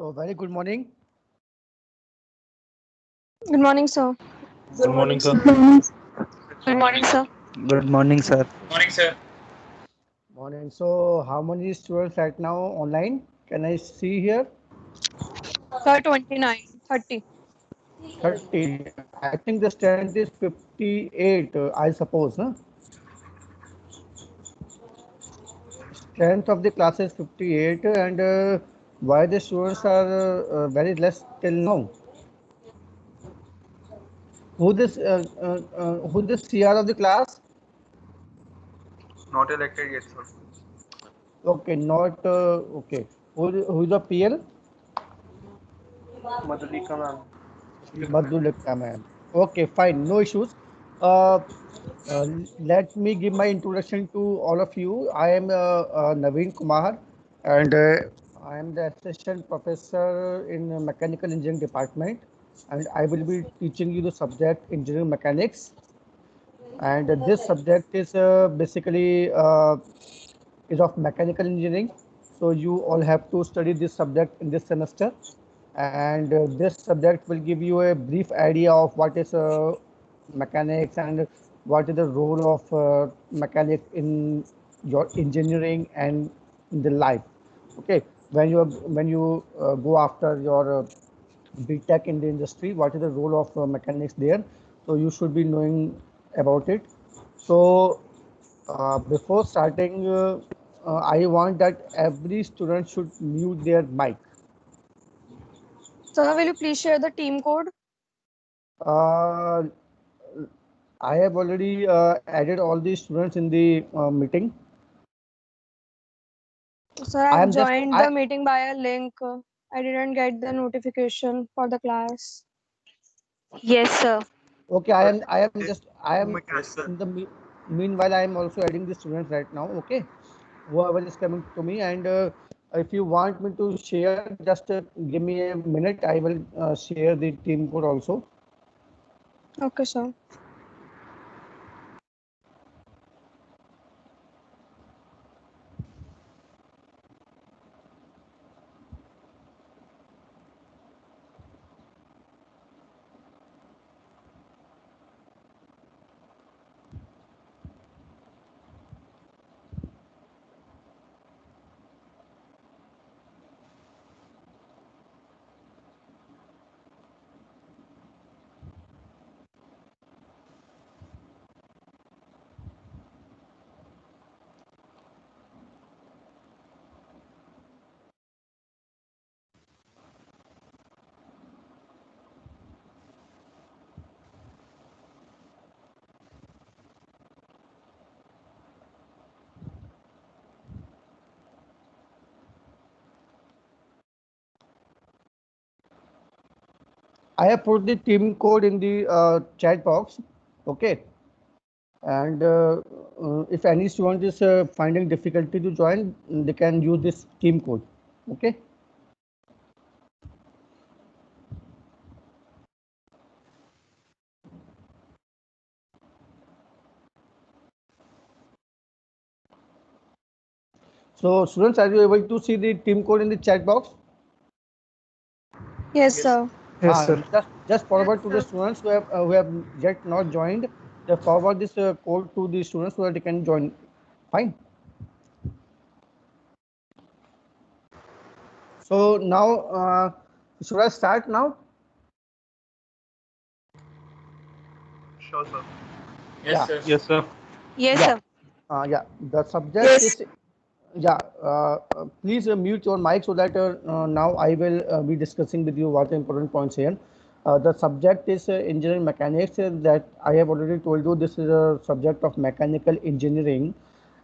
So very good morning. Good morning, sir. Good morning, sir. Good morning, sir. Good morning, sir. Morning, sir. Morning. So how many students right now online? Can I see here? Sir, 29, 30. 30. I think the strength is 58, I suppose. Huh? Strength of the class is 58 and why the students are very less till now? Who this CR of the class? Not elected yet, sir. Okay, not okay. Who is the PL? Madhulika ma'am. Madhulika ma'am. Okay, fine, no issues. Uh, uh, Let me give my introduction to all of you. I am Naveen Kumar, and I am the assistant professor in mechanical engineering department, and I will be teaching you the subject engineering mechanics. And this subject is basically is of mechanical engineering. So you all have to study this subject in this semester, and this subject will give you a brief idea of what is mechanics and what is the role of mechanic in your engineering and in the life. Okay, when you go after your BTech in the industry, what is the role of mechanics there? So you should be knowing about it. So before starting, I want that every student should mute their mic. Sir, will you please share the team code? Uh, I have already added all the students in the meeting. Sir, I I've am just joined I the meeting by a link. I didn't get the notification for the class. Yes, sir. okay. Sir, I am just I am yes, sir. in the meanwhile I am also adding the students right now. Okay, whoever is coming to me, and if you want me to share, just give me a minute. I will share the team code also. Okay, sir. I have put the team code in the chat box. Okay, and if any student is finding difficulty to join, they can use this team code. Okay. So students, are you able to see the team code in the chat box? Yes, Yes. sir. Yes, sir. Just forward to the students who have yet not joined. They forward this code to the students so that they can join. Fine. So now, should I start now? Sure, sir. Yes, Yeah, sir. Yes, sir. Yes, yeah, sir. yeah. The subject Yes. is yeah. Please mute your mic so that now I will be discussing with you what are important points here. The subject is engineering mechanics. That I have already told you. This is a subject of mechanical engineering,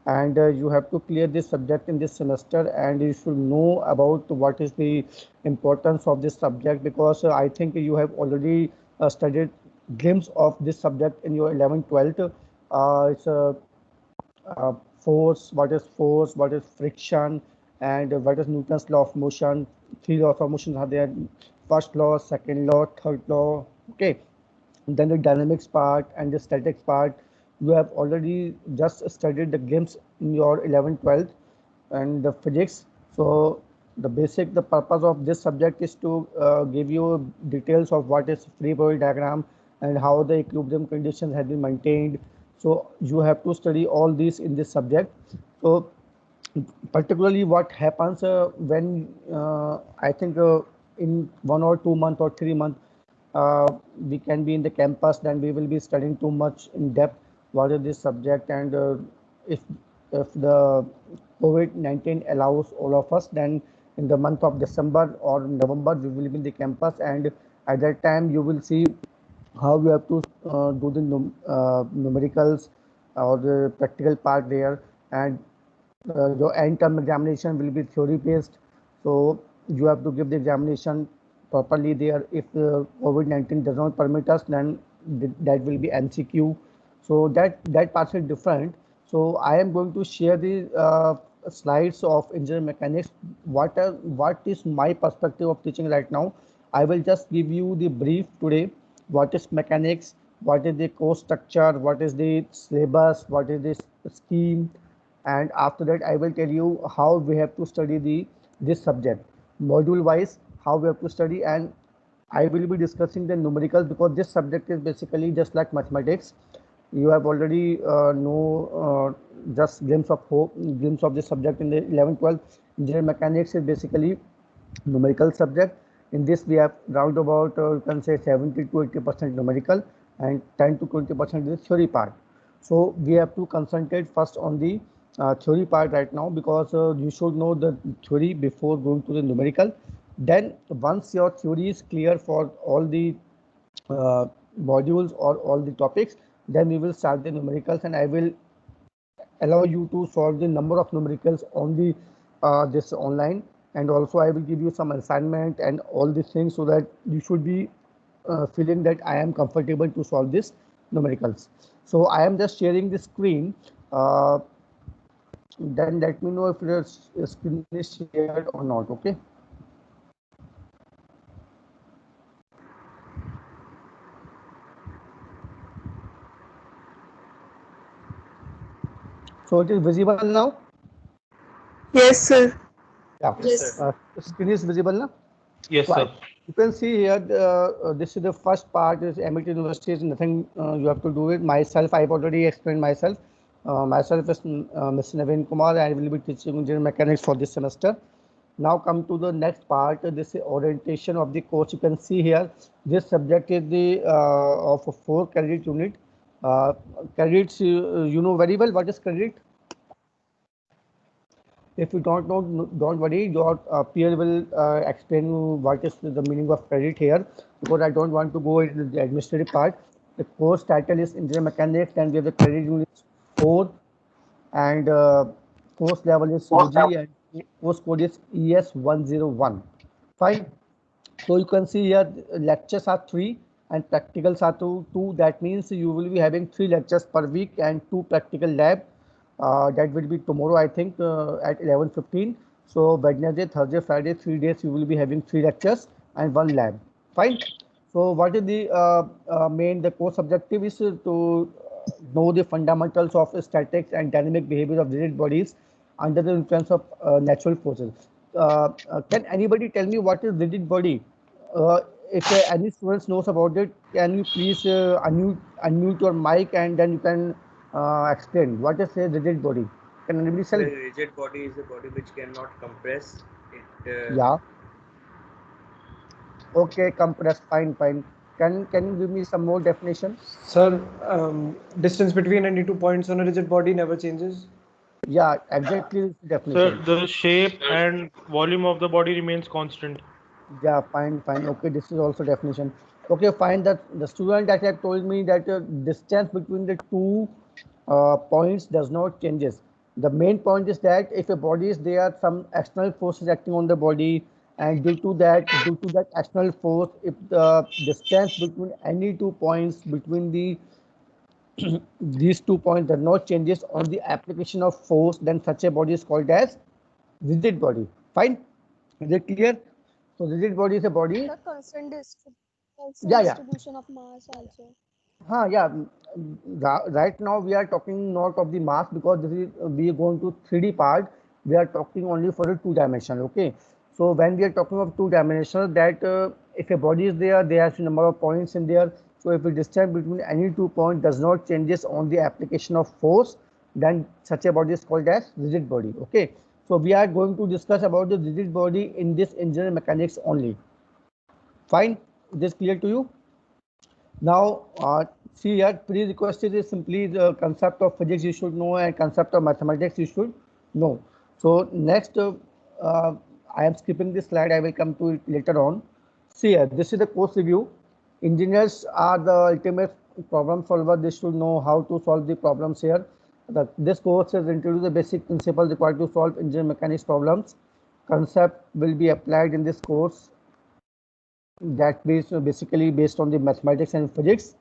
and you have to clear this subject in this semester, and you should know about what is the importance of this subject, because I think you have already studied glimpse of this subject in your 11th 12th. It's a force, what is friction, and what is Newton's law of motion. Three laws of motion are there: first law, second law, third law. Okay, then the dynamics part and the statics part. You have already just studied the glimpse in your 11th 12th and the physics. So the purpose of this subject is to give you details of what is free body diagram and how the equilibrium conditions have been maintained. So you have to study all these in this subject. So particularly what happens when I think in 1 or 2 months or 3 months we can be in the campus, then we will be studying too much in depth what is this subject, and if if the COVID-19 allows all of us, then in the month of December or November we will be in the campus, and at that time you will see how you have to do the numericals or the practical part there, and your end term examination will be theory based. So you have to give the examination properly there. If COVID-19 does not permit us, then that will be MCQ. So that part is different. So I am going to share the slides of engineering mechanics. What is my perspective of teaching right now? I will just give you the brief today. What is mechanics? What is the course structure? What is the syllabus? What is the scheme? And after that I will tell you how we have to study the this subject module wise, how we have to study, and I will be discussing the numericals because this subject is basically just like mathematics. You have already know just glimpse of this subject in the 11th 12th. Engineering mechanics is basically numerical subject. In this we have round about you can say 70 to 80% numerical and 10 to 20% is theory part. So we have to concentrate first on the theory part right now, because you should know the theory before going to the numerical. Then once your theory is clear for all the uh, modules or all the topics, then we will start the numericals, and I will allow you to solve the number of numericals on the this online, and also I will give you some assignment and all these things so that you should be feeling that I am comfortable to solve this numericals. So I am just sharing the screen. Then let me know if your screen is shared or not. Okay. So it is visible now. Yes, sir. Yeah. Yes, sir. Screen is visible now. Yes, So sir. you can see here, this is the first part is MIT University is nothing you have to do it. Myself, I've already explained myself. Myself is Mr. Naveen Kumar. I will be teaching engineering mechanics for this semester. Now come to the next part. This is orientation of the course. You can see here, this subject is the of a 4 credit unit. Uh, Credits, you know very well what is credit. If you don't know, don't worry. Your peer will explain you what is the meaning of credit here, because I don't want to go into the administrative part. The course title is Engineering Mechanics, and we have the credit unit 4, and course level is UG, and course code is ES101. Fine. So you can see here lectures are 3 and practicals are two. That means you will be having 3 lectures per week and 2 practical lab. That will be tomorrow, I think, at 11:15. So Wednesday, Thursday, Friday, 3 days you will be having 3 lectures and 1 lab. Fine. So what is the the course objective is to know the fundamentals of statics and dynamic behavior of rigid bodies under the influence of natural forces. Can anybody tell me what is rigid body? If any students knows about it, can you please unmute your mic, and then you can explain what is a rigid body? Can anybody So tell a me? rigid body is a body which cannot compress. It Yeah. Okay, compress. Fine, fine. Can you give me some more definition? Sir, distance between any 2 points on a rigid body never changes. Yeah, exactly this Sir, definition. the shape and volume of the body remains constant. Yeah, fine, fine. Okay, this is also definition. Okay, fine. That the student that had told me that distance between the two points does not changes. The main point is that if a body is there, some external forces acting on the body, and due to that external force, if the distance between any 2 points between these 2 points does not changes on the application of force, then such a body is called as rigid body. Fine. Is it clear? So rigid body is a body. The constant Yeah, yeah. distribution of mass also. Yeah. Right now we are talking not of the mass, because this is we are going to 3D part. We are talking only for the 2 dimension. Okay. So when we are talking of two-dimensional, that if a body is there, there has a number of points in there. So if the distance between any 2 points does not changes on the application of force, then such a body is called as rigid body. Okay. So we are going to discuss about the rigid body in this engineering mechanics only. Fine. This clear to you? Now, see here, prerequisite is simply the concept of physics you should know and concept of mathematics you should know. So next, I am skipping this slide. I will come to it later on. See here, this is the course review. Engineers are the ultimate problem solver. They should know how to solve the problems here. This course has introduced the basic principles required to solve engineering mechanics problems. Concept will be applied in this course that basically based on the mathematics and physics.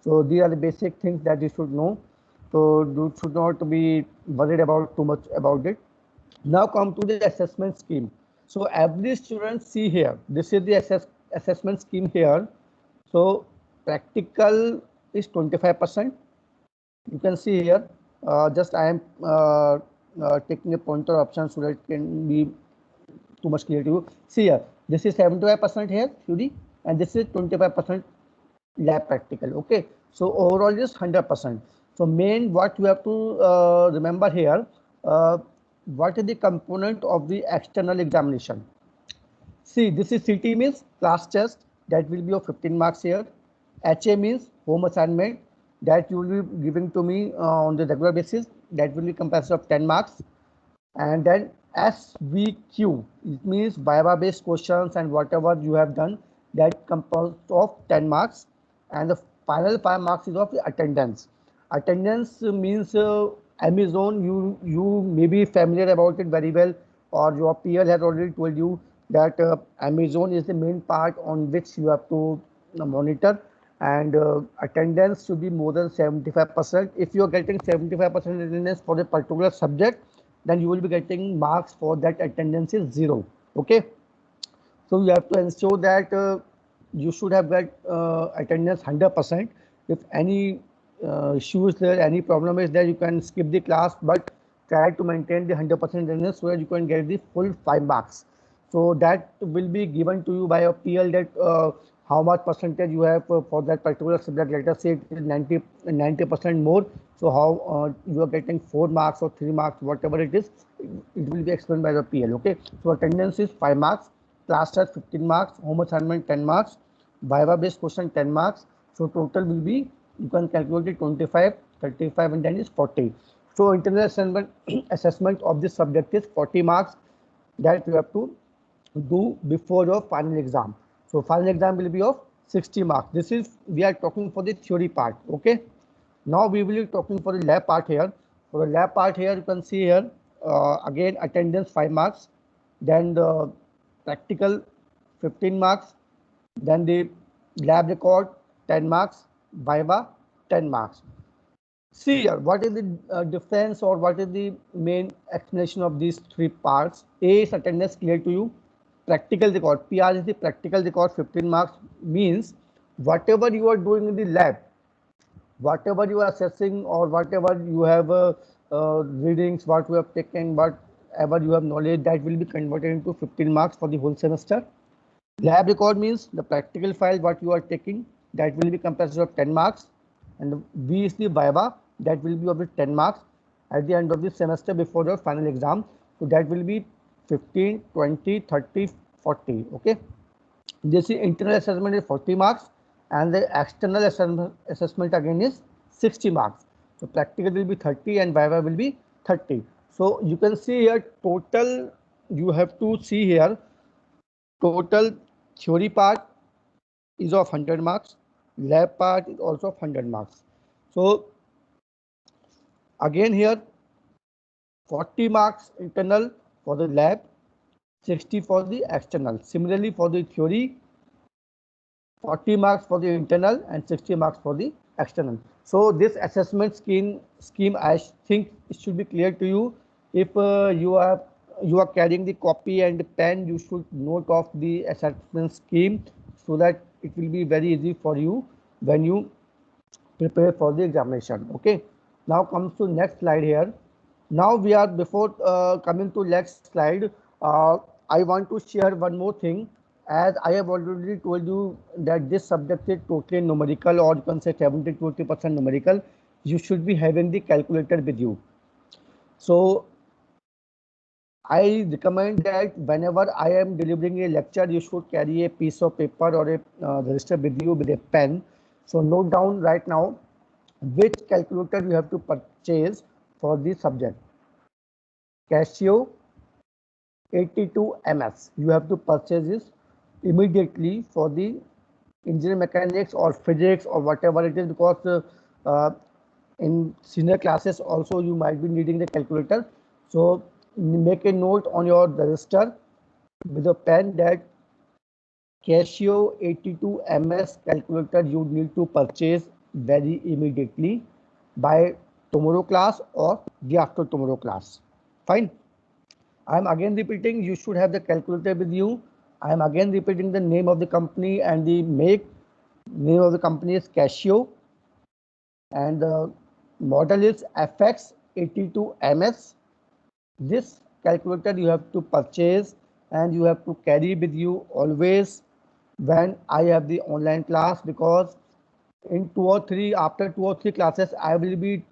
So these are the basic things that you should know. So you should not be worried about too much about it. Now come to the assessment scheme. So every student see here, this is the assessment scheme here. So practical is 25%. You can see here, just I am taking a pointer option so that it can be too much clear to you. See here, this is 75% here theory and this is 25% lab practical. Okay, so overall is 100%. So main what you have to remember here, what is the component of the external examination. See, this is CT means class test, that will be of 15 marks here. HA means home assignment, that you will be giving to me on the regular basis, that will be comprised of 10 marks. And then SVQ, it means Viva based questions and whatever you have done, that composed of 10 marks. And the final 5 marks is of the attendance. Attendance means Amazon, you may be familiar about it very well, or your peer has already told you that Amazon is the main part on which you have to monitor, and attendance should be more than 75%. If you are getting 75% attendance for a particular subject, then you will be getting marks for that attendance is 0. Okay, so you have to ensure that you should have got attendance 100%. If any issue is there, any problem is there, you can skip the class, but try to maintain the 100% attendance so that you can get the full 5 marks. So that will be given to you by your PL, that how much percentage you have for that particular subject. Let us say it is 90% more. So how you are getting 4 marks or 3 marks, whatever it is, it will be explained by the PL. Okay, so attendance is 5 marks, class test 15 marks, home assignment 10 marks, Viva based question 10 marks. So total will be, you can calculate it, 25, 35 and then is 40. So internal assessment of this subject is 40 marks that you have to do before your final exam. So final exam will be of 60 marks. This is, we are talking for the theory part. Okay, now we will be talking for the lab part here. For the lab part here, you can see here again attendance 5 marks, then the practical 15 marks, then the lab record 10 marks, Viva 10 marks. See here, what is the difference or what is the main explanation of these 3 parts? A is attendance, clear to you. Practical record, PR is the practical record, 15 marks, means whatever you are doing in the lab, whatever you are assessing or whatever you have readings, what you have taken, whatever you have knowledge, that will be converted into 15 marks for the whole semester. Lab record means the practical file what you are taking, that will be comprised of 10 marks, and V is the Viva, that will be of the 10 marks at the end of the semester before your final exam. So that will be 15, 20, 30, 40. Okay, this is internal assessment is 40 marks and the external assessment again is 60 marks. So practical will be 30 and Viva will be 30. So you can see here total, you have to see here total theory part is of 100 marks, lab part is also of 100 marks. So again here 40 marks internal for the lab, 60 for the external. Similarly for the theory, 40 marks for the internal and 60 marks for the external. So this assessment scheme I think it should be clear to you. If you are carrying the copy and pen, you should note of the assessment scheme so that it will be very easy for you when you prepare for the examination. Okay, now comes to next slide here. Now we are, before coming to next slide, I want to share one more thing. As I have already told you that this subject is totally numerical, or you can say 70 to 80% numerical, you should be having the calculator with you. So I recommend that whenever I am delivering a lecture, you should carry a piece of paper or a register with you with a pen. So note down right now which calculator you have to purchase for the subject. Casio 82MS. You have to purchase this immediately for the engineering mechanics or physics or whatever it is, because in senior classes also you might be needing the calculator. So make a note on your register with a pen that Casio 82MS calculator you need to purchase very immediately by tomorrow class or the after tomorrow class. Fine. I am again repeating, you should have the calculator with you. I am again repeating the name of the company and the make. Name of the company is Casio and the model is FX82MS. This calculator you have to purchase and you have to carry with you always when I have the online class, because in after 2 or 3 classes I will be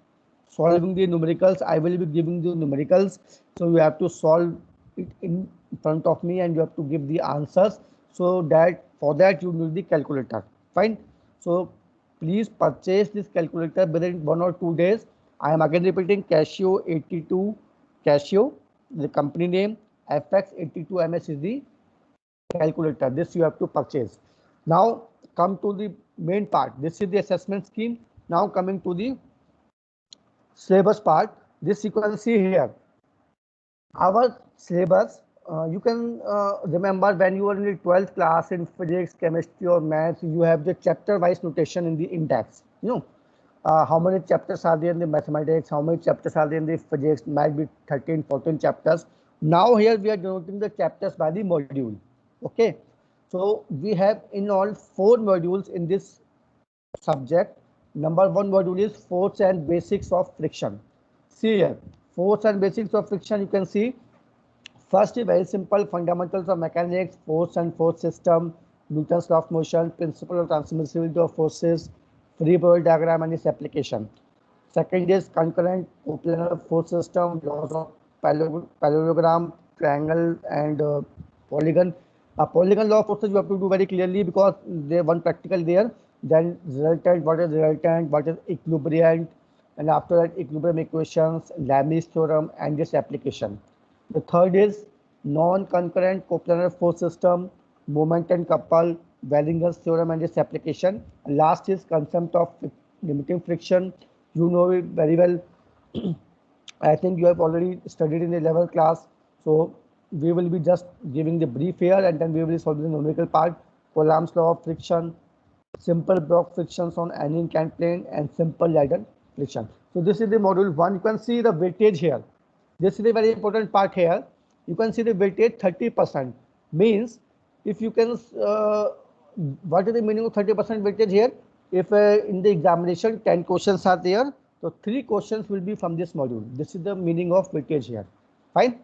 solving the numericals. I will be giving the numericals, so you have to solve it in front of me and you have to give the answers. So that for that you need the calculator. Fine. So please purchase this calculator within 1 or 2 days. I am again repeating, Casio 82, Casio, the company name, FX82MS is the calculator. This you have to purchase. Now come to the main part. This is the assessment scheme. Now coming to the syllabus part. This you can see here. Our syllabus, you can remember when you were in the 12th class in physics, chemistry or maths, you have the chapter wise notation in the index. You know, how many chapters are there in the mathematics, how many chapters are there in the physics, might be 13, 14 chapters. Now here we are denoting the chapters by the module. Okay, so we have in all 4 modules in this subject. Number 1 module is force and basics of friction. See here, force and basics of friction, you can see first is very simple, fundamentals of mechanics, force and force system, Newton's law of motion, principle of transmissibility of forces, free body diagram and its application. Second is concurrent coplanar force system, laws of parallelogram, triangle and polygon. A polygon law of forces you have to do very clearly because there one practical there. Then resultant, what is resultant, what is equilibrium, and after that equilibrium equations, Lami's theorem and its application. The third is non-concurrent coplanar force system, moment and couple, Wellinger's theorem and its application. And last is concept of limiting friction. You know it very well. I think you have already studied in the level class. So we will be just giving the brief here and then we will be solving the numerical part. Coulomb's law of friction, simple block frictions on any inclined plane and simple ladder friction. So this is the module 1. You can see the weightage here. This is a very important part here. You can see the weightage 30%. Means if you can, what is the meaning of 30% weightage here? If in the examination 10 questions are there, so 3 questions will be from this module. This is the meaning of weightage here. Fine.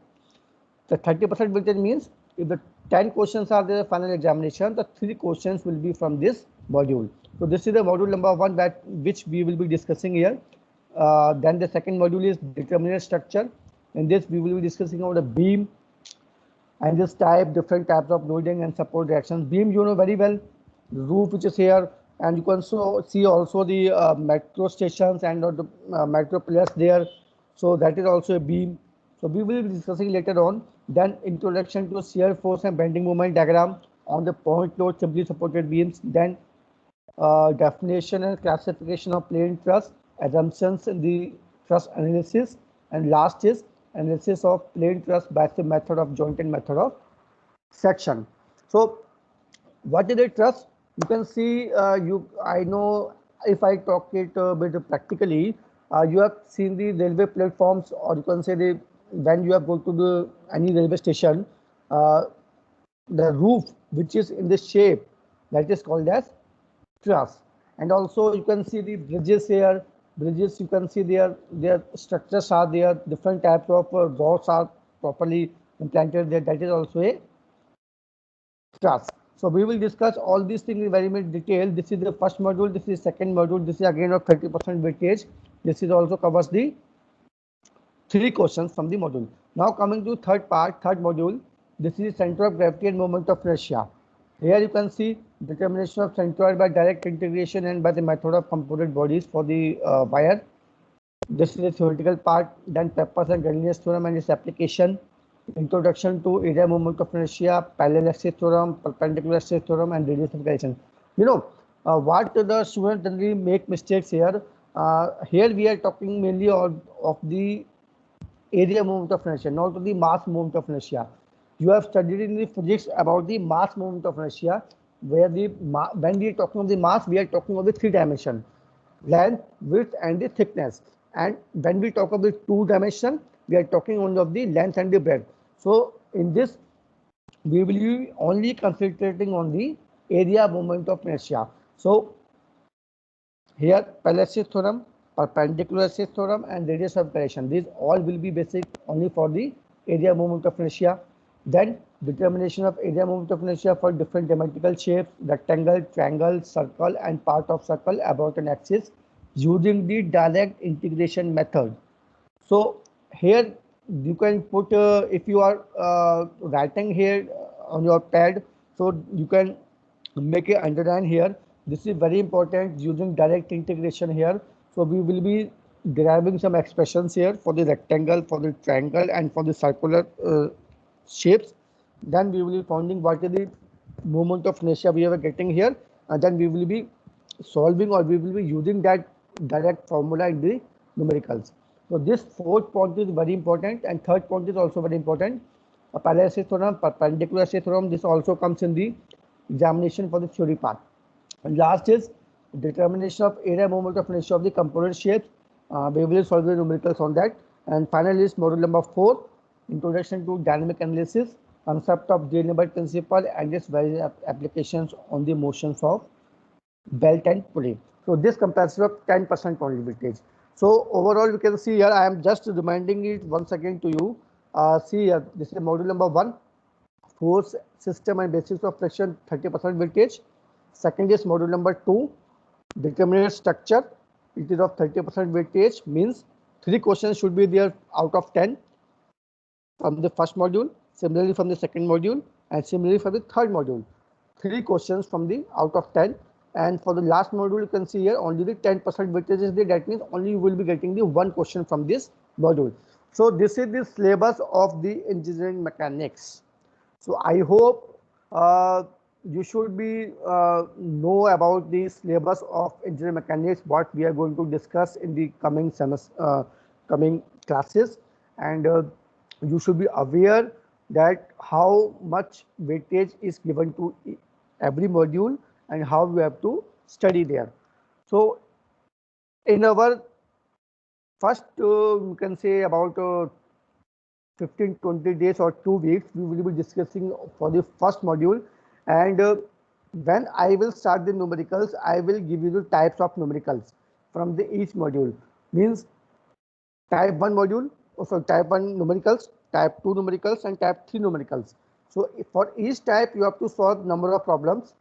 The 30% weightage means if the 10 questions are there final examination, the 3 questions will be from this module. So this is the module number 1 that which we will be discussing here. Then the second module is determinate structure. In this we will be discussing about the beam and this different types of loading and support reactions. Beam you know very well, the roof which is here, and you can see also the metro stations and the metro pillars there. So that is also a beam. So we will be discussing later on. Then introduction to shear force and bending moment diagram on the point load simply supported beams. Then definition and classification of plane truss, assumptions in the truss analysis, and last is analysis of plane truss by the method of joint and method of section. So what is a truss? You can see I know if I talk it a bit practically, you have seen the railway platforms, or you can say when you have go to the any railway station, the roof which is in the shape that is called as truss. And also you can see the bridges here. Bridges you can see their structures are there, different types of rods are properly implanted there. That is also a task. So we will discuss all these things in very much detail. This is the first module. This is second module. This is again of 30% weightage. This is also covers the 3 questions from the module. Now coming to third part, third module. This is center of gravity and moment of inertia. Here you can see determination of centroid by direct integration and by the method of composite bodies for the wire. This is the theoretical part. Then Pepper's and Galileo's theorem and its application. Introduction to area moment of inertia, parallel axis theorem, perpendicular axis theorem, and radius of gyration. You know what the students generally make mistakes here. Here we are talking mainly of the area moment of inertia, not of the mass moment of inertia. You have studied in the physics about the mass moment of inertia, where when we are talking of the mass, we are talking of the 3 dimension, length, width, and the thickness. And when we talk of the 2 dimension, we are talking only of the length and the breadth. So in this, we will be only concentrating on the area moment of inertia. So here, Pallas theorem, perpendicular axis theorem, and radius of gyration. These all will be basic only for the area moment of inertia. Then determination of area moment of inertia for different geometrical shapes, rectangle, triangle, circle, and part of circle about an axis using the direct integration method. So here you can put if you are writing here on your pad, so you can make a underline here. This is very important using direct integration here. So we will be deriving some expressions here for the rectangle, for the triangle, and for the circular shapes. Then we will be finding what is the moment of inertia we are getting here, and then we will be solving, or we will be using that direct formula in the numericals. So this fourth point is very important, and third point is also very important. A parallel axis theorem, perpendicular axis theorem, this also comes in the examination for the theory part. And last is determination of area moment of inertia of the component shapes. We will solve the numericals on that. And finally is module number 4, introduction to dynamic analysis, concept of J-Neighbor principle and its various applications on the motions of belt and pulley. So this comprises of 10% only weightage. So overall, you can see here, I am just reminding it once again to you. See here, this is module number 1, force system and basics of friction, 30% weightage. Second is module number 2, determinate structure. It is of 30% weightage, means 3 questions should be there out of 10 from the first module, similarly from the second module, and similarly for the third module. 3 questions from the out of 10. And for the last module, you can see here only the 10% weightage is there. That means only you will be getting the 1 question from this module. So this is the syllabus of the engineering mechanics. So I hope you should be know about the syllabus of engineering mechanics, what we are going to discuss in the coming semester, coming classes, and you should be aware that how much weightage is given to every module and how we have to study there. So in our first, you can say about 15-20 days or 2 weeks, we will be discussing for the first module. And when I will start the numericals, I will give you the types of numericals from the each module. Means type 1 module, so type 1 numericals, type 2 numericals, and type 3 numericals. So for each type, you have to solve number of problems,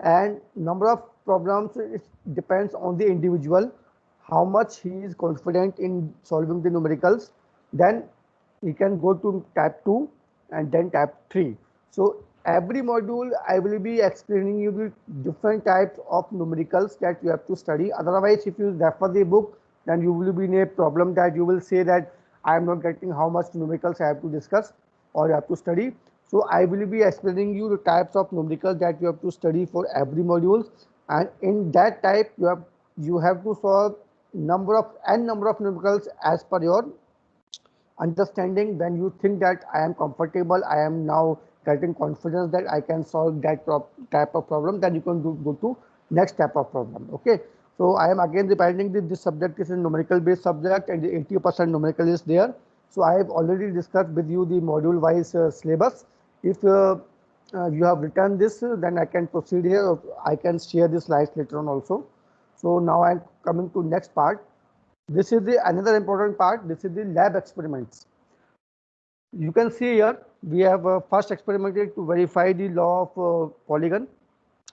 and number of problems, it depends on the individual, how much he is confident in solving the numericals. Then he can go to type 2 and then type 3. So every module I will be explaining you the different types of numericals that you have to study. Otherwise, if you refer the book, then you will be in a problem that you will say that I am not getting how much numericals I have to discuss or you have to study. So I will be explaining you the types of numericals that you have to study for every module, and in that type you have to solve n number of numericals as per your understanding. When you think that I am comfortable, I am now getting confidence that I can solve that type of problem, then you can go to next type of problem. Okay. So I am again reminding that this subject is a numerical based subject and the 80% numerical is there. So I have already discussed with you the module wise syllabus. If you have written this, then I can proceed here. I can share this slides later on also. So now I am coming to next part. This is the another important part. This is the lab experiments. You can see here we have first experimented to verify the law of polygon.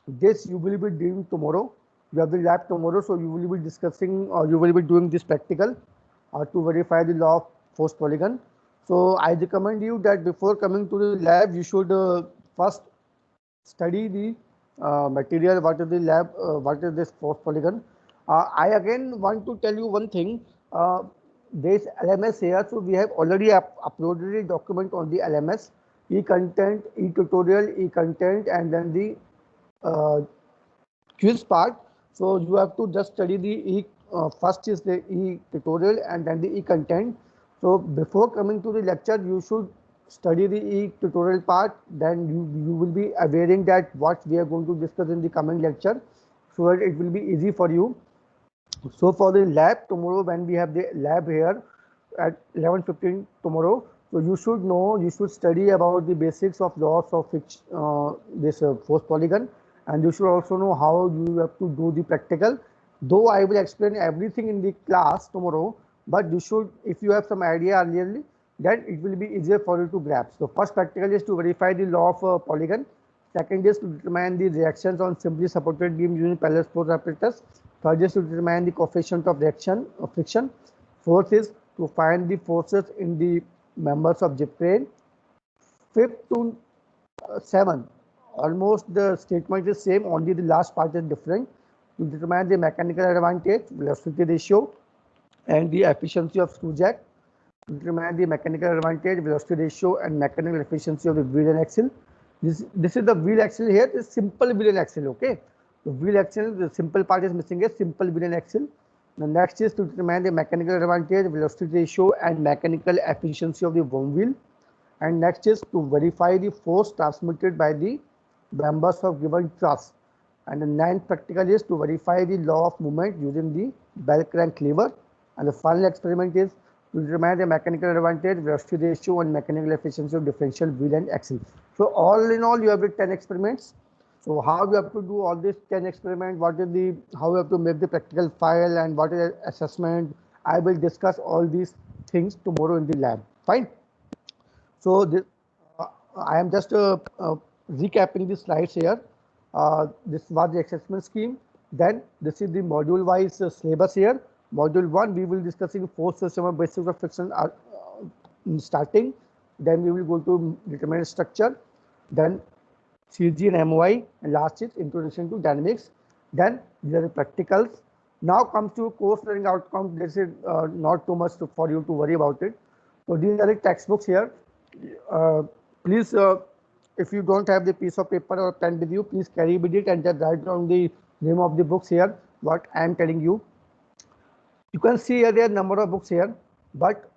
This you will be doing tomorrow. You have the lab tomorrow, so you will be discussing or you will be doing this practical to verify the law of force polygon. So I recommend you that before coming to the lab, you should first study the material, what is the lab, what is this force polygon. I again want to tell you one thing. This LMS here, so we have already uploaded a document on the LMS, e-content, e-tutorial, e-content, and then the quiz part. So you have to just study the first is the e-tutorial and then the e-content. So before coming to the lecture, you should study the e-tutorial part. Then you will be aware that what we are going to discuss in the coming lecture, so that it will be easy for you. So for the lab tomorrow, when we have the lab here at 11:15 tomorrow, so you should know, you should study about the basics of laws of this force polygon, and you should also know how you have to do the practical. Though I will explain everything in the class tomorrow, but you should, if you have some idea earlier, then it will be easier for you to grasp. So first practical is to verify the law of polygon. Second is to determine the reactions on simply supported beam using parallel force apparatus. Third is to determine the coefficient of reaction of friction. Fourth is to find the forces in the members of jet plane. Fifth to seven, almost the statement is same, only the last part is different. To determine the mechanical advantage, velocity ratio, and the efficiency of screw jack. To determine the mechanical advantage, velocity ratio, and mechanical efficiency of the wheel and axle. This is the wheel axle here. This simple wheel and axle. Okay, the wheel axle, the simple part is missing, a simple wheel and axle. The next is to determine the mechanical advantage, velocity ratio, and mechanical efficiency of the worm wheel. And next is to verify the force transmitted by the members of given truss. And the ninth practical is to verify the law of movement using the bell crank lever. And the final experiment is to determine the mechanical advantage, velocity ratio, and mechanical efficiency of differential wheel and axle. So all in all, you have the 10 experiments. So how you have to do all these 10 experiments, what is the, how you have to make the practical file, and what is assessment, I will discuss all these things tomorrow in the lab. Fine. So this, I am just recapping the slides here. This was the assessment scheme. Then this is the module wise syllabus here. Module 1, we will discussing force system and basics of friction starting. Then we will go to determinant structure. Then CG and MOI, and last is introduction to dynamics. Then these are the practicals. Now comes to course learning outcome. This is not too much for you to worry about it. So these are the textbooks here. Please, if you don't have the piece of paper or pen with you, please carry with it and just write down the name of the books here, what I am telling you. You can see here there are number of books here, but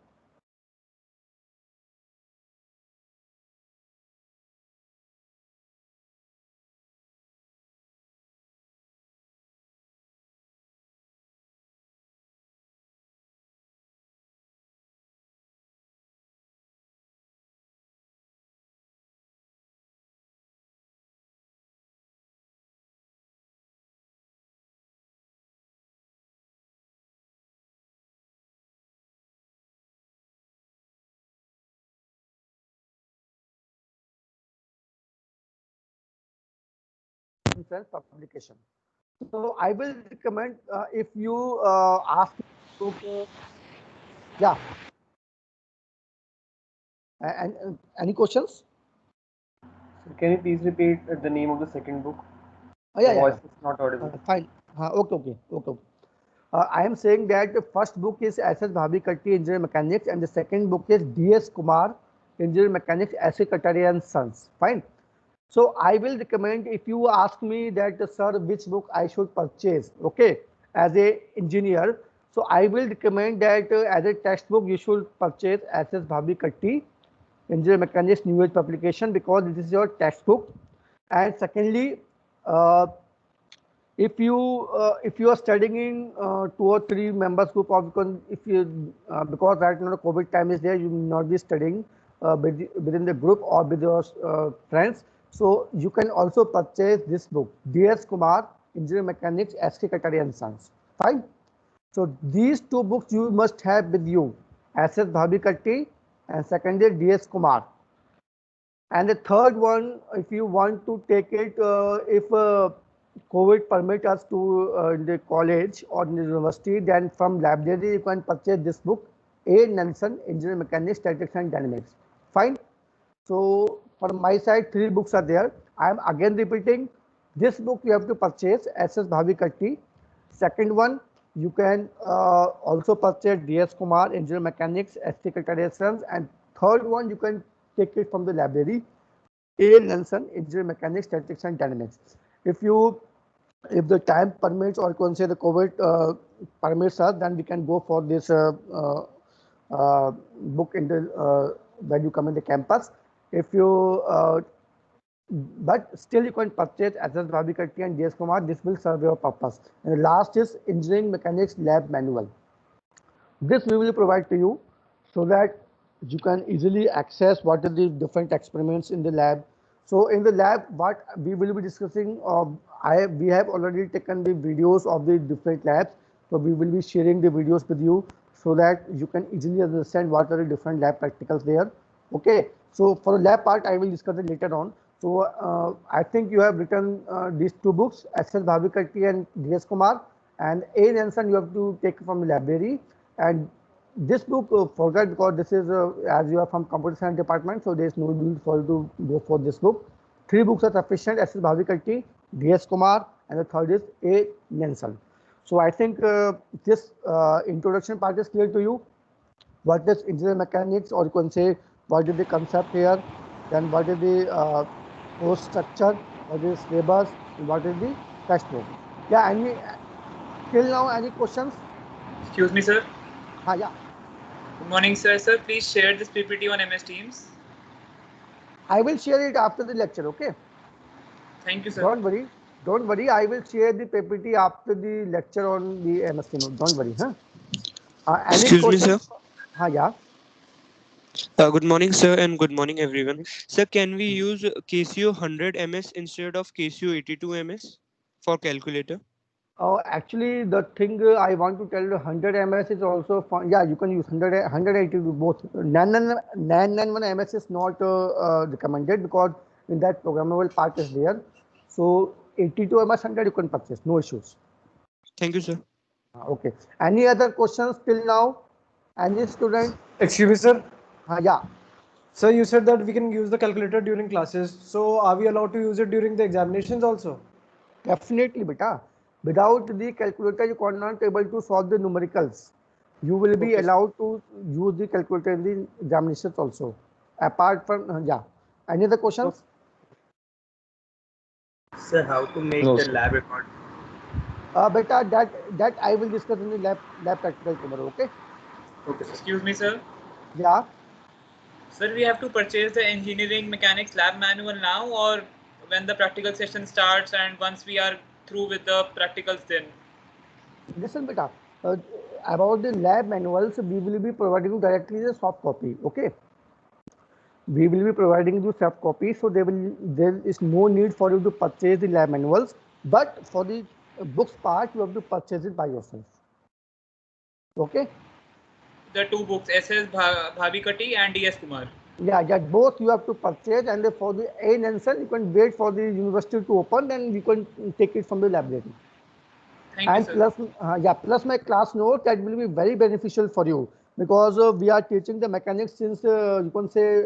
publication. So I will recommend if you ask, yeah, and any questions? Can you please repeat the name of the second book? Yeah, The yeah, voice is not audible. fine. Okay. I am saying that the first book is SS Bhabhi Katti, Engineering Mechanics, and the second book is DS Kumar, Engineering Mechanics, S.A. Kataria and Sons. Fine. So I will recommend, if you ask me that, sir, which book I should purchase, okay, as a engineer. So I will recommend that as a textbook, you should purchase SS Bhabhi Katti, Engineering Mechanics New Age Publication, because this is your textbook. And secondly, if you are studying in 2 or 3 members group, of, because right now the COVID time is there, you will not be studying within the group or with your friends. So you can also purchase this book, DS Kumar, Engineering Mechanics, S.K. Kataria and Sons. Fine. So these 2 books you must have with you, SS Bhabhi Katti and second is DS Kumar. And the third one, if you want to take it, if COVID permit us to in the college or in the university, then from library you can purchase this book, A. Nelson, Engineering Mechanics, Statistics and Dynamics. Fine. So from my side, 3 books are there. I am again repeating. This book you have to purchase, SS Bhavikatti. Second one, you can also purchase DS Kumar, Engineering Mechanics, ST Calculations, and third one you can take it from the library, A. Nelson, Engineering Mechanics, Statistics and Dynamics. If the time permits or you can say the COVID permits us, then we can go for this book in the when you come in the campus. If you but still you can purchase SS Bhavikatti and DS Kumar. This will serve your purpose. And the last is Engineering Mechanics Lab Manual. This we will provide to you so that you can easily access what are the different experiments in the lab. So in the lab, what we will be discussing, we have already taken the videos of the different labs. So we will be sharing the videos with you so that you can easily understand what are the different lab practicals there. Okay. So for the lab part, I will discuss it later on. So I think you have written these 2 books, SS Bhavikatti and DS Kumar, and A. Nelson you have to take from the library. And this book, forget, because this is as you are from computer science department, so there is no need for you to go for this book. 3 books are sufficient: SS Bhavikatti, DS Kumar, and the third is A. Nelson. So I think this introduction part is clear to you. What is engineering mechanics, or you can say what is the concept here, then what is the course structure, what is syllabus, what is the textbook. Yeah, till now any questions? Excuse me, sir. Yeah. Good morning, sir. Sir, please share this PPT on MS Teams. I will share it after the lecture, okay? Thank you, sir. Don't worry. I will share the PPT after the lecture on the MS Teams. Don't worry, huh? Any Excuse me, questions? sir. Yeah. Good morning, sir, and good morning, everyone. Sir, can we use Casio 100 ms instead of Casio 82 ms for calculator? Actually, the thing I want to tell you, 100 ms is also fun. Yeah, you can use 180 both. 991 ms is not recommended because in that programmable part is there. So 82 ms 100 you can purchase, no issues. Thank you, sir. Okay. Any other questions till now? Any student? Excuse me, sir. Yeah. Sir, you said that we can use the calculator during classes. So are we allowed to use it during the examinations also? Definitely, beta. Without the calculator, you are not able to solve the numericals. You will be allowed to use the calculator in the examinations also. Apart from, yeah. Any other questions? Sir, how to make the lab record? Beta, that I will discuss in the lab practical tomorrow. Okay. Okay. Excuse me, sir. Yeah. Sir, we have to purchase the engineering mechanics lab manual now, or when the practical session starts and once we are through with the practicals then? Listen, beta. About the lab manuals, we will be providing you directly the soft copy. Okay. We will be providing you soft copy, so there is no need for you to purchase the lab manuals. But for the books part, you have to purchase it by yourself. Okay. The 2 books, SS Bhavikatti and DS Kumar. Yeah, both you have to purchase, and for the A. Nelson, you can wait for the university to open, and you can take it from the library. Thank you, sir. Plus my class note that will be very beneficial for you because we are teaching the mechanics since you can say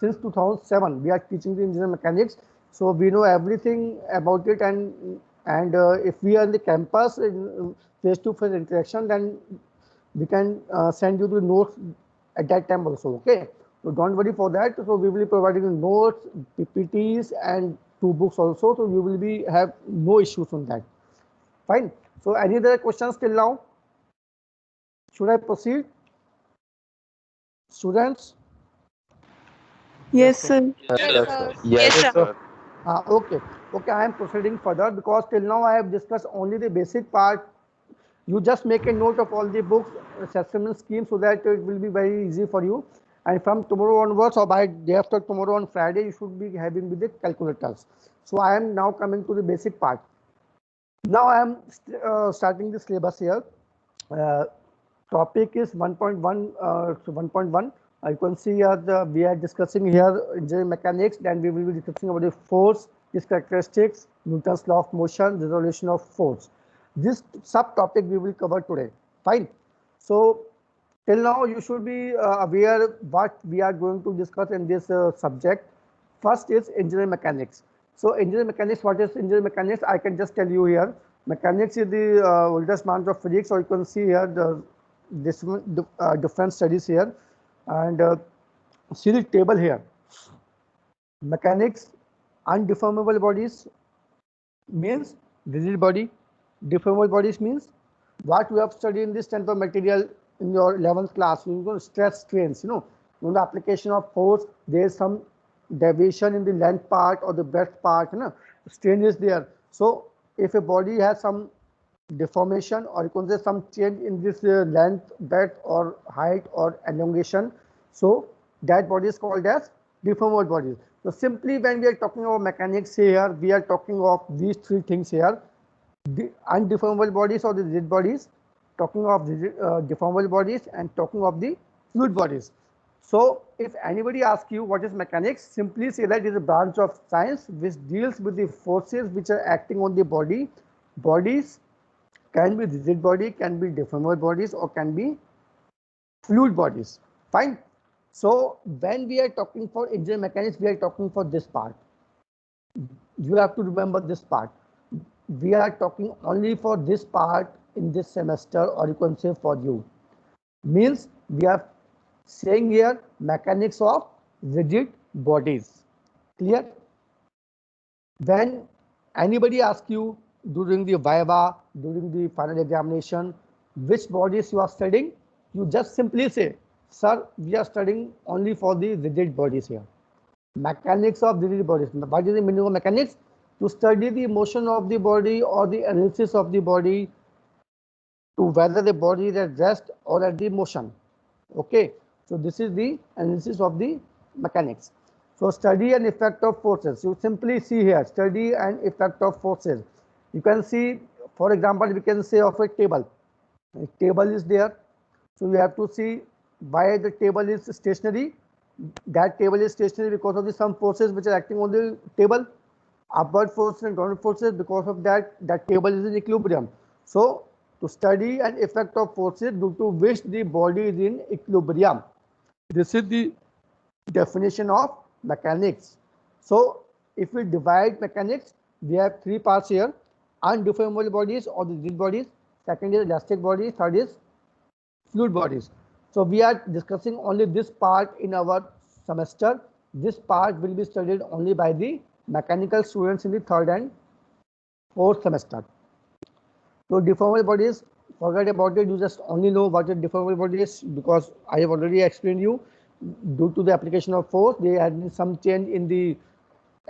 since 2007 we are teaching the engineering mechanics, so we know everything about it, and if we are in the campus in face-to-face interaction, then we can send you the notes at that time also. Okay, so don't worry for that. So we will be providing you notes, PPTs, and 2 books also, so you will be have no issues on that. Fine. So any other questions till now? Should I proceed? Students? Yes, sir. Yes, sir. Okay. I am proceeding further because till now I have discussed only the basic part. You just make a note of all the books, assessment scheme, so that it will be very easy for you. And from tomorrow onwards, or by day after tomorrow on Friday, you should be having with the calculators. So I am now coming to the basic part. Now I am starting the syllabus here. Topic is 1.1. You can see here we are discussing here engineering mechanics, then we will be discussing about the force, its characteristics, Newton's law of motion, resolution of force. This subtopic we will cover today. Fine. So till now you should be aware what we are going to discuss in this subject. First is engineering mechanics. So engineering mechanics, what is engineering mechanics? I can just tell you here. Mechanics is the oldest branch of physics, or you can see here different studies here, and see the table here. Mechanics, undeformable bodies means rigid body. Deformable bodies means what we have studied in this strength of material in your 11th class. You know, stress strains. In the application of force, there is some deviation in the length part or the breadth part. Strain is there. So if a body has some deformation, or you can say some change in this length, breadth, or height, or elongation, so that body is called as deformable body. So simply when we are talking about mechanics here, we are talking of these three things here: the undeformable bodies or the rigid bodies, talking of deformable bodies, and talking of the fluid bodies. So if anybody asks you what is mechanics, simply say that it is a branch of science which deals with the forces which are acting on the body. Bodies can be rigid body, can be deformable bodies, or can be fluid bodies. Fine. So when we are talking for engineering mechanics, we are talking for this part. You have to remember this part. We are talking only for this part in this semester, or you can say for you. Means we are saying here mechanics of rigid bodies. Clear? When anybody asks you during the viva, during the final examination, which bodies you are studying, you just simply say, sir, we are studying only for the rigid bodies here. Mechanics of rigid bodies. What is the meaning of mechanics? To study the motion of the body or the analysis of the body, to whether the body is at rest or at the motion. Okay, so this is the analysis of the mechanics. So study and effect of forces. You simply see here, study and effect of forces. You can see, for example, we can say of a table. A table is there. So you have to see why the table is stationary. That table is stationary because of the some forces which are acting on the table. Upward forces and downward forces. Because of that, that table is in equilibrium. So to study an effect of forces due to which the body is in equilibrium. This is the definition of mechanics. So if we divide mechanics, we have three parts here: undeformable bodies or the rigid bodies, second is elastic bodies, third is fluid bodies. So we are discussing only this part in our semester. This part will be studied only by the mechanical students in the third and fourth semester. So deformable bodies, forget about it. You just only know what a deformable body is because I have already explained you. Due to the application of force, there had been some change in the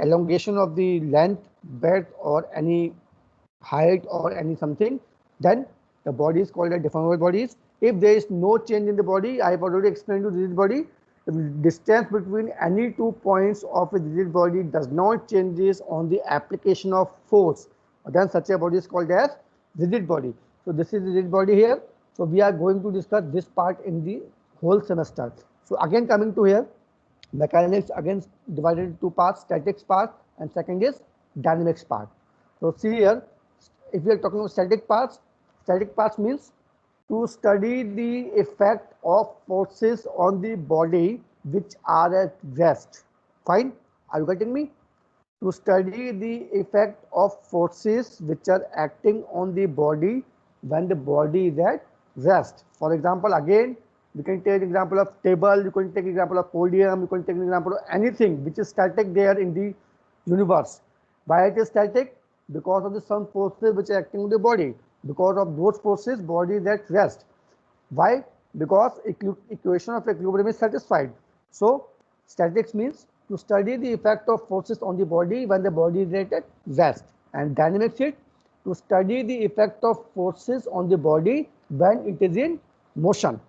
elongation of the length, breadth, or any height or any something. Then the body is called a deformable bodies. If there is no change in the body, I have already explained to this body. The distance between any 2 points of a rigid body does not changes on the application of force. Then such a body is called as rigid body. So this is the rigid body here. So we are going to discuss this part in the whole semester. So again coming to here, mechanics again divided into two parts: statics part and second is dynamics part. So see here, if we are talking about static parts means to study the effect of forces on the body which are at rest. Fine, are you getting me? To study the effect of forces which are acting on the body when the body is at rest. For example, again we can take example of table, you can take example of podium, you can take example of anything which is static there in the universe. Why it is static? Because of the some forces which are acting on the body. Because of those forces, body is at rest. Why? Because equation of equilibrium is satisfied. So statics means to study the effect of forces on the body when the body is at rest, and dynamics is to study the effect of forces on the body when it is in motion.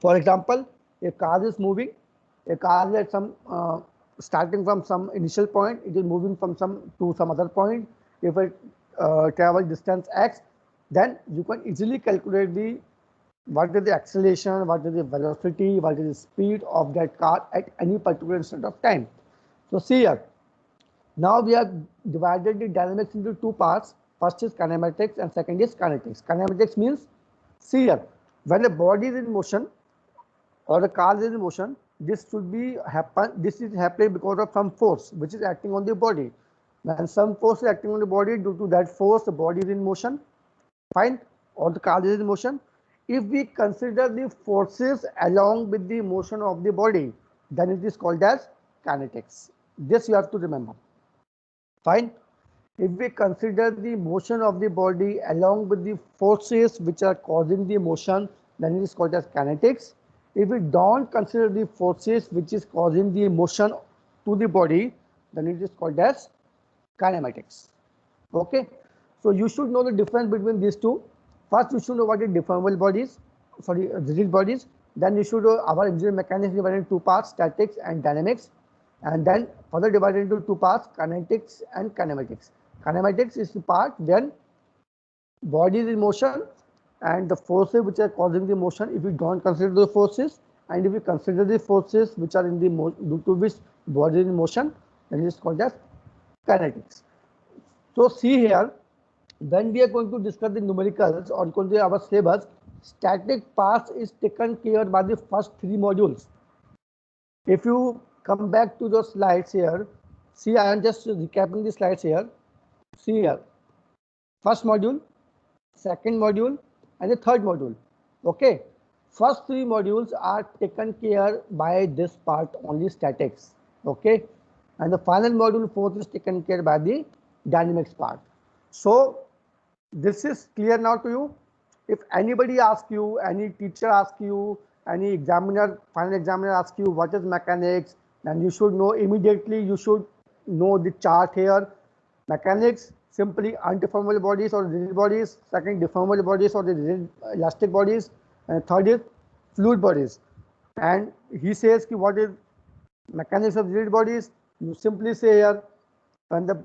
For example, a car is moving, a car is at some starting from some initial point, it is moving from some to some other point. If it travel distance x, then you can easily calculate the what is the acceleration, what is the velocity, what is the speed of that car at any particular instant of time. So see here, now we have divided the dynamics into two parts. First is kinematics and second is kinetics. Kinematics means, see here, when a body is in motion or a car is in motion, this should be happen. This is happening because of some force which is acting on the body. When some force is acting on the body, due to that force, the body is in motion, fine, or the car is in motion. If we consider the forces along with the motion of the body, then it is called as kinetics. This you have to remember. Fine. If we consider the motion of the body along with the forces which are causing the motion, then it is called as kinetics. If we don't consider the forces which is causing the motion to the body, then it is called as kinematics. Okay. So you should know the difference between these two. First, you should know what is deformable bodies, sorry, rigid bodies. Then you should know our engineering mechanics divided into two parts, statics and dynamics. And then further divided into two parts, kinetics and kinematics. Kinematics is the part when body is in motion and the forces which are causing the motion, if we don't consider the forces, and if we consider the forces which are in the due to which body is in motion, then it is called as kinetics. So see here, when we are going to discuss the numericals or going to our syllabus, static parts is taken care by the first three modules. If you come back to the slides here, see, I am just recapping the slides here. See here, first module, second module, and the third module. Okay, first three modules are taken care by this part only, statics. Okay, and the final module, fourth, is taken care by the dynamics part. So this is clear now to you. If anybody asks you, any teacher asks you, any examiner, final examiner asks you what is mechanics, then you should know immediately, you should know the chart here. Mechanics, simply undeformable bodies or rigid bodies. Second, deformable bodies or the rigid elastic bodies. And third is fluid bodies. And he says ki what is mechanics of rigid bodies? You simply say here, when the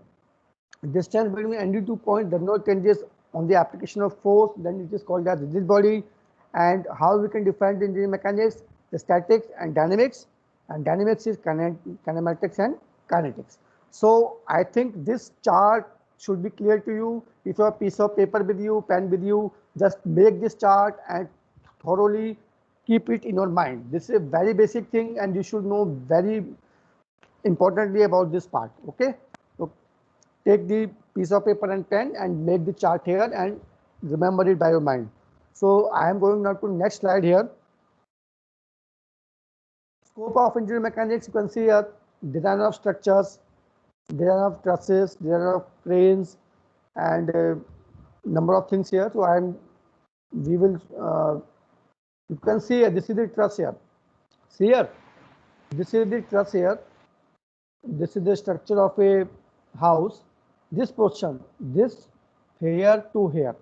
distance between any two points does not changes on the application of force, then it is called as rigid body. And how we can define the engineering mechanics, the statics and dynamics. And dynamics is kinematics and kinetics. So I think this chart should be clear to you. If you have a piece of paper with you, pen with you, just make this chart and thoroughly keep it in your mind. This is a very basic thing and you should know very importantly about this part. Okay. So take the piece of paper and pen and make the chart here and remember it by your mind. So I am going now to next slide here. Scope of engineering mechanics, you can see here, design of structures, design of trusses, design of cranes, and number of things here. So we will, you can see here, this is the truss here. See here, this is the truss here. This is the structure of a house. This portion, this here to here.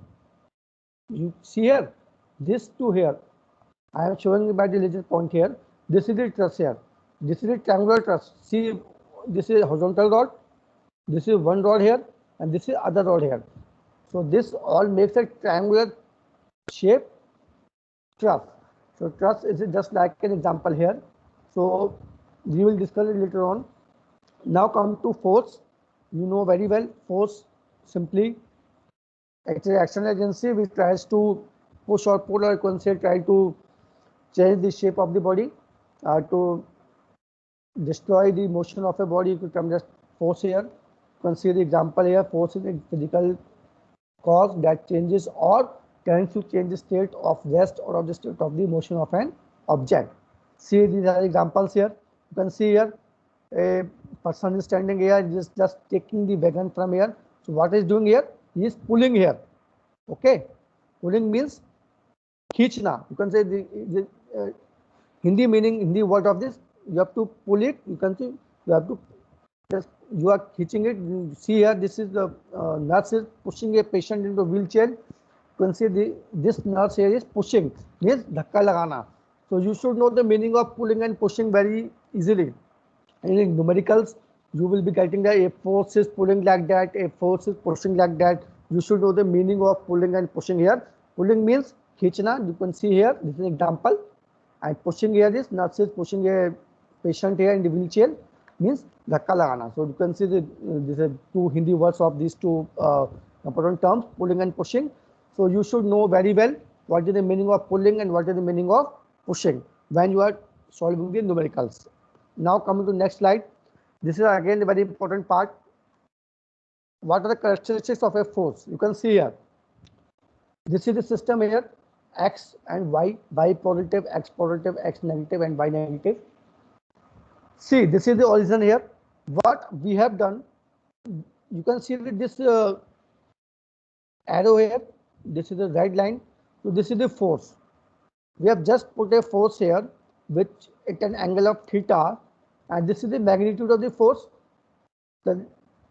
You see here, this to here. I am showing by the little point here. This is the truss here. This is the triangular truss. See, this is horizontal rod. This is one rod here, and this is other rod here. So this all makes a triangular shape truss. So truss is just like an example here. So we will discuss it later on. Now come to force. You know very well force simply it's an external agency which tries to push or pull, or you can say try to change the shape of the body to destroy the motion of a body. You can just force here. You can see the example here. Force is a physical cause that changes or tends to change the state of rest or of the state of the motion of an object. See, these are examples here. You can see here a person is standing here, just taking the wagon from here. So what is doing here? He is pulling here. Okay, pulling means khechna. You can say the Hindi meaning, Hindi word of this. You have to pull it. You can see you have to just you are hitching it. You see here, this is the nurse is pushing a patient into a wheelchair. You can see this nurse here is pushing, means dhakka lagana. So you should know the meaning of pulling and pushing very easily. And in numericals, you will be getting that a force is pulling like that, a force is pushing like that. You should know the meaning of pulling and pushing here. Pulling means खींचना, you can see here, this is an example, and pushing here is nurse is pushing a patient here in the wheelchair, means धक्का लगाना. So you can see the this is two Hindi words of these two important terms, pulling and pushing. So you should know very well what is the meaning of pulling and what is the meaning of pushing when you are solving the numericals. Now coming to next slide. This is again a very important part. What are the characteristics of a force? You can see here. This is the system here, X and Y positive, X positive, X negative, and Y negative. See, this is the origin here. What we have done, you can see that this arrow here, this is the red line. So this is the force. We have just put a force here, which at an angle of theta, and this is the magnitude of the force. The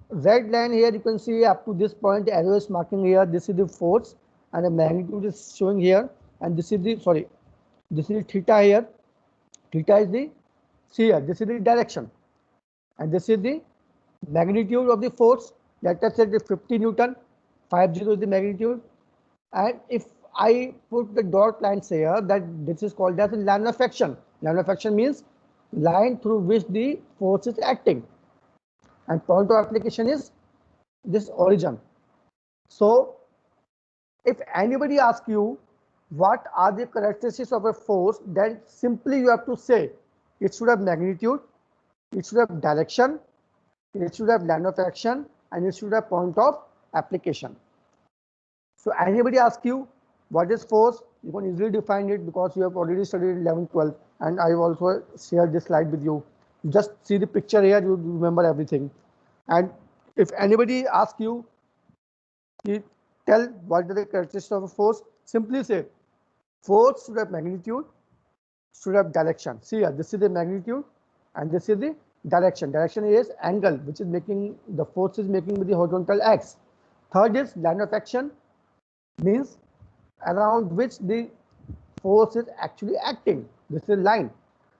red line here, you can see up to this point, the arrow is marking here. This is the force, and the magnitude is showing here. And this is the this is the theta here. Theta is the, see here, this is the direction, and this is the magnitude of the force. Let us say the 50 Newton, 50 is the magnitude. And if I put the dot lines here, that this is called as a line of action. Line of action means line through which the force is acting. And point of application is this origin. So if anybody asks you what are the characteristics of a force, then simply you have to say it should have magnitude, it should have direction, it should have line of action, and it should have point of application. So anybody asks you what is force, you can easily define it because you have already studied 11, 12, and I will also share this slide with you. You just see the picture here, you remember everything. And if anybody asks you, tell what are the characteristics of a force, simply say force should have magnitude, should have direction. See here, this is the magnitude and this is the direction. Direction is angle which is making the force is making with the horizontal x. Third is line of action, means around which the force is actually acting. This is line.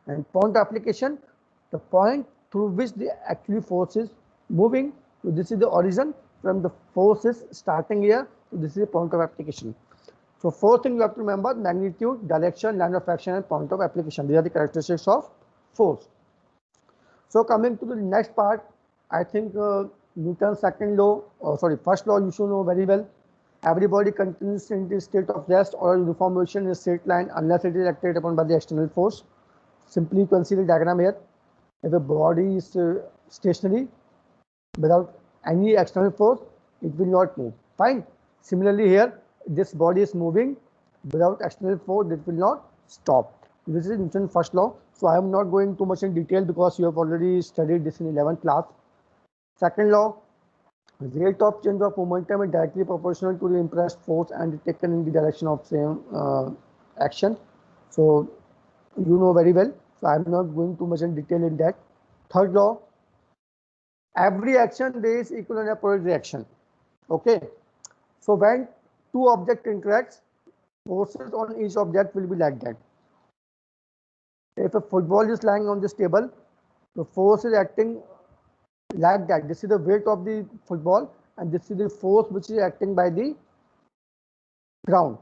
And point of application, the point through which the actually force is moving. So this is the origin from the force is starting here. So this is the point of application. So fourth thing you have to remember: magnitude, direction, line of action, and point of application. These are the characteristics of force. So coming to the next part, I think Newton's second law, first law you should know very well. Every body continues in the state of rest or uniform motion in a straight line unless it is acted upon by the external force. Simply you can see the diagram here. If a body is stationary without any external force, it will not move. Fine. Similarly here, this body is moving without external force, it will not stop. This is Newton's first law. So I am not going too much in detail because you have already studied this in 11th class. Second law, rate of change of momentum is directly proportional to the impressed force and taken in the direction of same action. So you know very well. So I am not going too much in detail in that. Third law, every action there is equal and opposite reaction. Okay. So when two objects interact, forces on each object will be like that. If a football is lying on this table, the force is acting like that. This is the weight of the football and this is the force which is acting by the ground,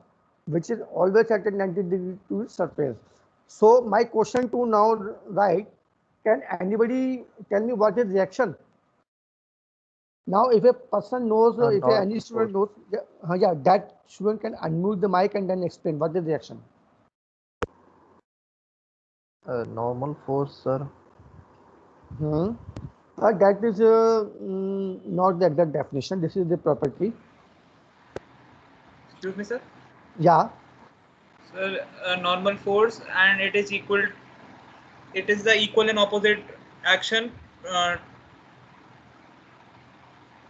which is always at a 90 degree to the surface. So my question to now, right, can anybody tell me what is reaction? Now if a person knows, if any student knows, that student can unmute the mic and then explain what is reaction. Normal force, sir. That is not the exact definition. This is the property. Excuse me, sir. Yeah. Sir, normal force and it is equal. It is the equal and opposite action.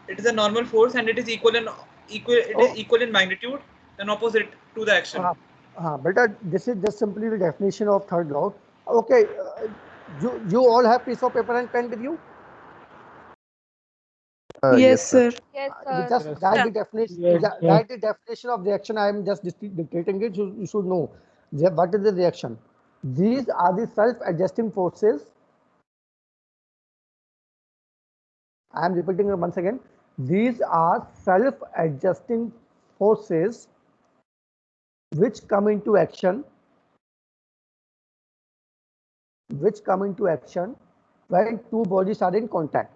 It is a normal force and it is equal and is equal in magnitude and opposite to the action. But this is just simply the definition of third law. Okay, you all have piece of paper and pen with you? Yes, sir. Yes, sir. Just write the definition. Write the definition of reaction. I am just dictating it. You should know what is the reaction. These are the self-adjusting forces. I am repeating it once again. These are self-adjusting forces which come into action when two bodies are in contact.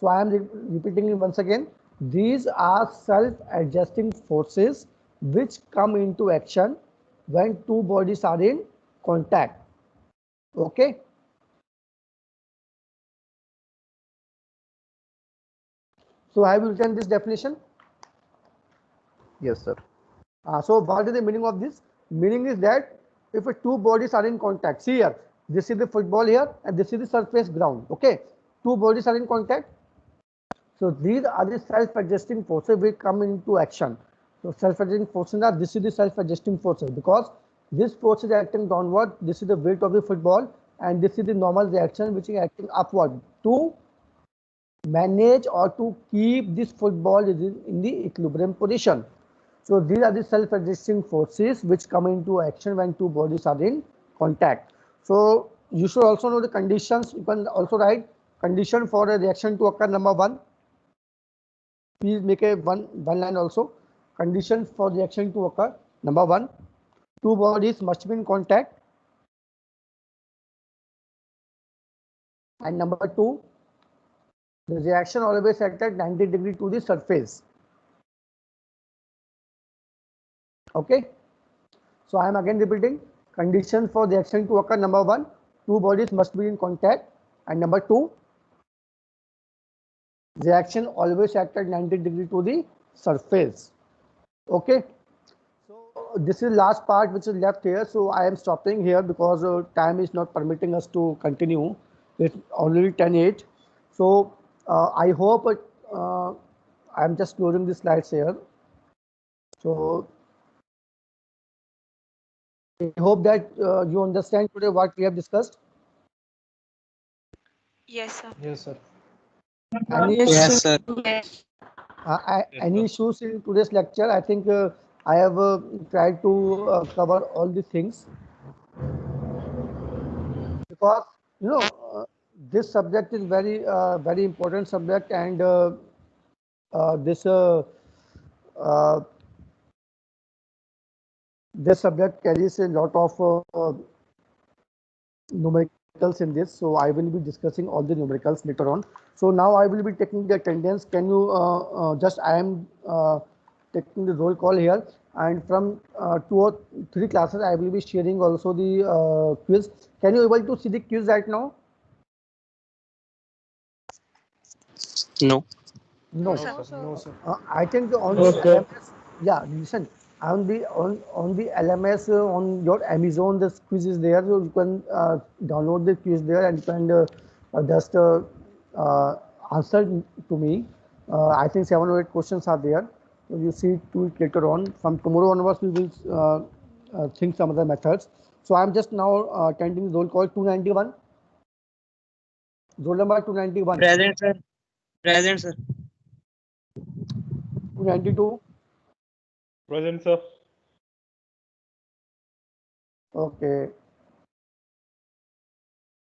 So I am repeating it once again. These are self-adjusting forces which come into action when two bodies are in contact. Okay. So have you written this definition? Yes, sir. So what is the meaning of this? Meaning is that if two bodies are in contact, see here, this is the football here and this is the surface ground. Okay, two bodies are in contact. So these are the self-adjusting forces which come into action. So self-adjusting forces are, this is the self-adjusting forces because this force is acting downward, this is the weight of the football, and this is the normal reaction which is acting upward to manage or to keep this football in the equilibrium position. So these are the self-adjusting forces which come into action when two bodies are in contact. So you should also know the conditions. You can also write condition for a reaction to occur. Number one. Please make a one line also. Conditions for reaction to occur. Number one, two bodies must be in contact. And number two, the reaction always act at 90 degree to the surface. Okay. So I am again repeating. Condition for reaction to occur. Number one, two bodies must be in contact. And number two, reaction always act at 90 degree to the surface. Okay. So this is last part which is left here. So I am stopping here because time is not permitting us to continue. It's already 10:08. So I hope I am just closing the slides here. So I hope that you understand today what we have discussed. Yes, sir. Yes, sir. Any, Yes, sir. any issues in today's lecture? I think I have tried to cover all the things because you know this subject is very important subject, and this this subject carries a lot of numericals in this. So I will be discussing all the numericals later on. So now I will be taking the attendance. Can you I am taking the roll call here, and from 2 or 3 classes I will be sharing also the quiz. Can you able to see the quiz right now? No. No. No, sir. No, sir. I think on the LMS, yeah, listen, on the LMS on your Amazon, the quiz is there. So you can download the quiz there and you can just answer to me. I think 7 or 8 questions are there. So you see to it later on. From tomorrow onwards, we will think some other methods. So I'm just now attending roll call 291. Roll number 291. Present, sir. Present, sir. 292. Present, sir. Okay.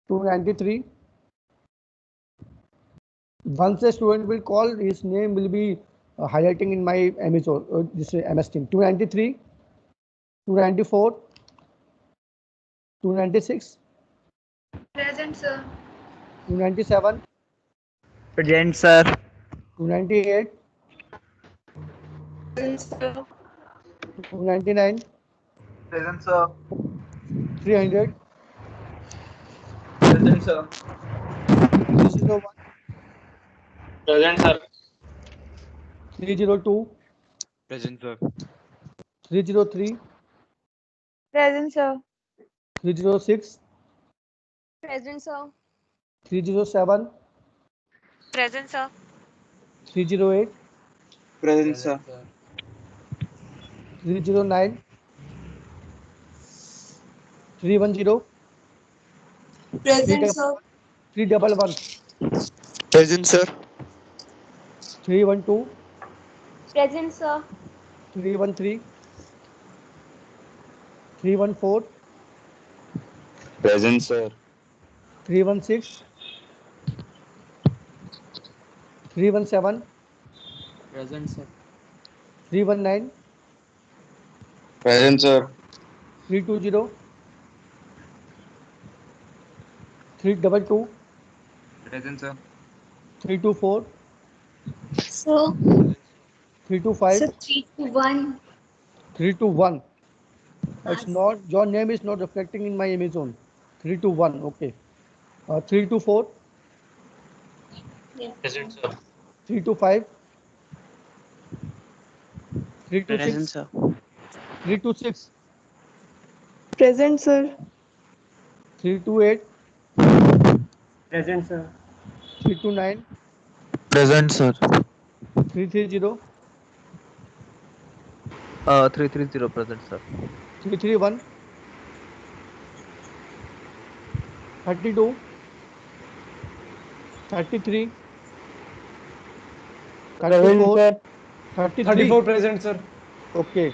293. Once a student will call, his name will be highlighting in my Amazon, this MS Team. 293, 294, 296. Present, sir. 297, Present, sir. 298, Present, sir. 299, Present, sir. 300, Present, sir. 301, Present, sir. 302, Present, sir. 303, Present, sir. 306, Present, sir. 307, Present, sir. 308, Present, sir. 309, 310, Present, sir. 311, Present, sir. 312, Present, sir. 313, 314, Present, sir. 316, 317, Present, sir. 319, Present, sir. 320, 322, Present, sir. 324, Sir. 325, 3 to 1. 321. It's not, your name is not reflecting in my image zone. 321, okay. 324, Present, sir. 325, Present, 326, sir. 326, Present, sir. 328, Present, sir. 329, Present, sir. 330, 330 present, sir. 331, 32, 33, 34, 33, 34 present, sir. okay,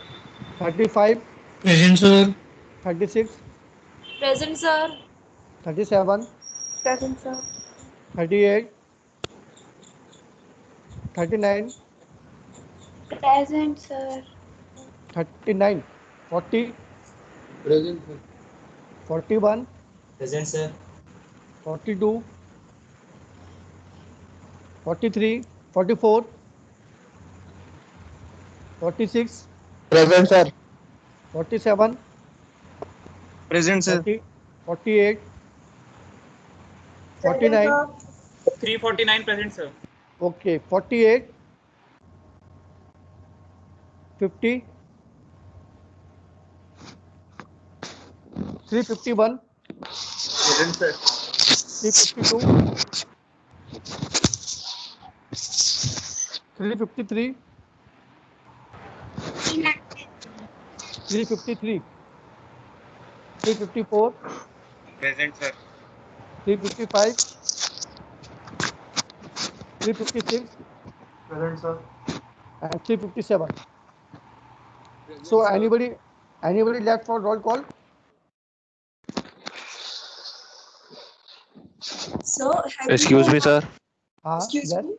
35, Present, sir. 36, Present, sir. 37, Present, sir. 38, 39, Present, sir. 39, 40, Present, sir. 41, Present, sir. 42, 43, 44, 46, Present, sir. 47, Present, sir. 40, 48, Present, 49, sir. 349 present, sir. okay, 48, 50, 351, Present, sir. 352, 353, 353, 354, Present, sir. 355, 356, Present, sir. and 357. So anybody left for roll call? So, have Excuse you me, sir. Excuse Yes. me.